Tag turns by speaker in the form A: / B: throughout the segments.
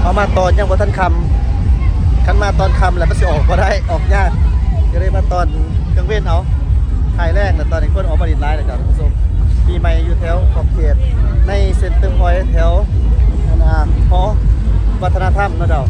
A: เอามาตอนยังบ่ทันคำคันมาตอนคำแล้วมันสิออกบ่ได้ออกยากก็เลยมาตอนกลางเว้นเอาถ่ายแรกแต่ตอนนี้คนออกมาดินไลน์เลยจ้ะท่านผู้ชมปีใหม่อยู่แถวขอบเขตในเซ็นเตอร์พอยต์แถวหอวัฒนธรรมเนาะเจ้า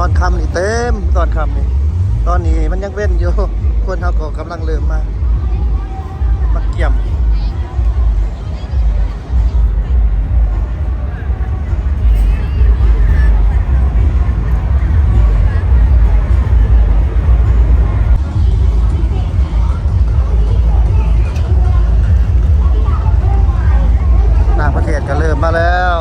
A: ตอนคำนี่เต็มตอนคำนี่ตอนนี้มันยังเว้นอยู่คนเขาก็กำลังเริ่มมาเกี่ยมต่างประเทศก็เริ่มมาแล้ว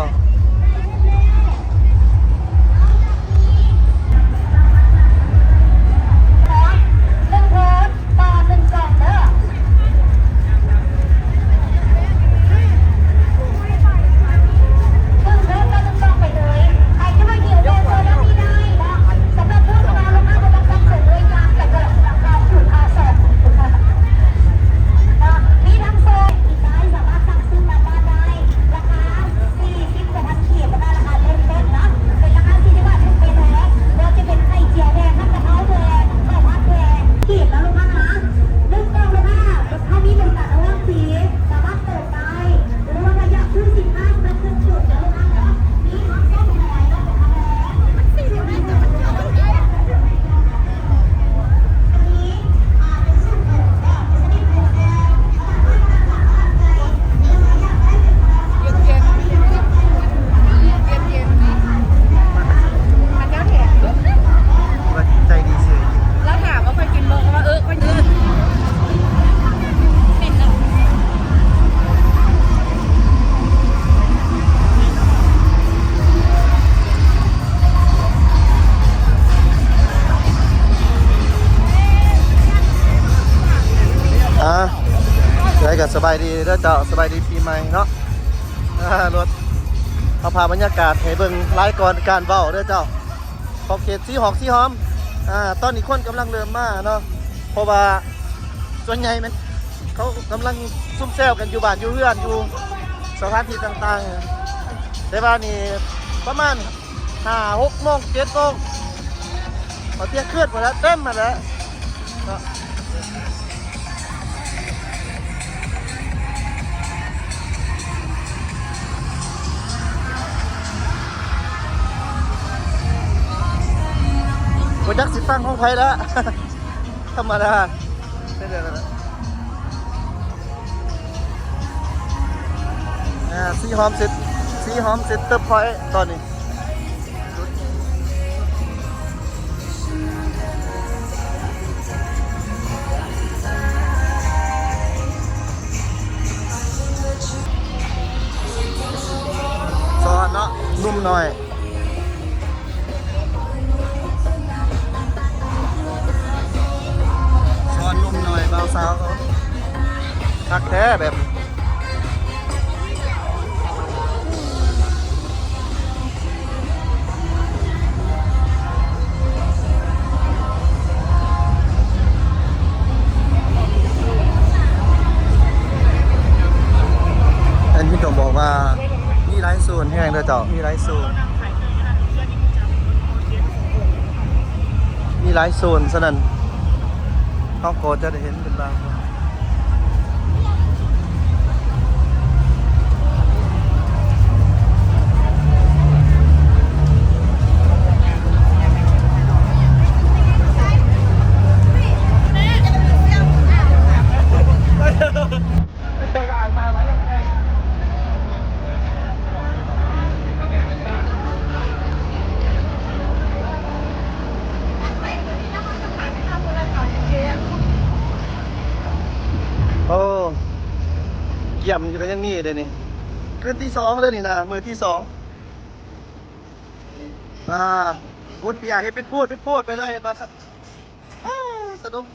A: สบายดีเด้อเจ้าสบายดีปีใหม่เนาะรถเอาพาบรรยากาศให้เบิ่งไลฟ์ก่อนการเว้าเด้อเจ้าขอบเขตสีหอกสีหอมตอนนี้คนกำลังเริ่มมาเนาะเพราะว่าส่วนใหญ่มันเขากำลังซุ่มแซวกันอยู่บ้านอยู่เรือนอยู่สถานที่ต่างๆแต่ว่านี่ประมาณ5-6 โมง 7 โมงพอเที่ยงคืนหมดแล้วเต็มมาแล้ววันยักษ์สิฟังห้องไผ่แล้ว ธรรมดาไม่เดือดแล้วสีหอมเสร็จเติมพอยตอนนี้ซอนเนาะนุ่มหน่อยเบาสาวเขาทักแท้แบบอันที่ต้องบอกว่ามีไลฟ์โซนแห้งเด้อเจ้ามีไลฟ์โซน หลายโซนซะนั่นเขาก็จะได้เห็นเป็นบางคนโอ้เยี่ยมอยู่กันยังมีเลยนี่คืนที่สองเลยนี่นะมือที่สองพูดเปียให้เป็นพูดไปเลยมาครับสนุก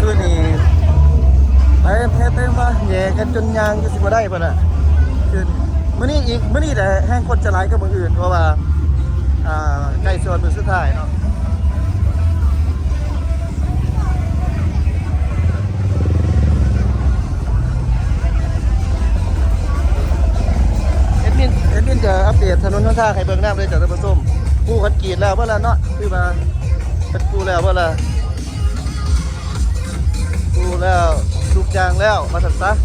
A: คืนนี้ไปเต็มมาแย่กันจนยางจะสิบว่าได้ป่ะน่ะคืนมื้อนี้แต่แห้งคนจะไล่กับมืออื่นเพราะว่าใกล้ส่วนมือสุดท้ายเนาะเอ็ดมินจะอัปเดตถนนหนทางให้เบิ่งน้ำเลยจากตะปส้มปูคันกรีดแล้วเมื่อไรเนาะคือมาเป็นปูแล้วเมื่อไรปูแล้วลูกยางแล้วมาสัก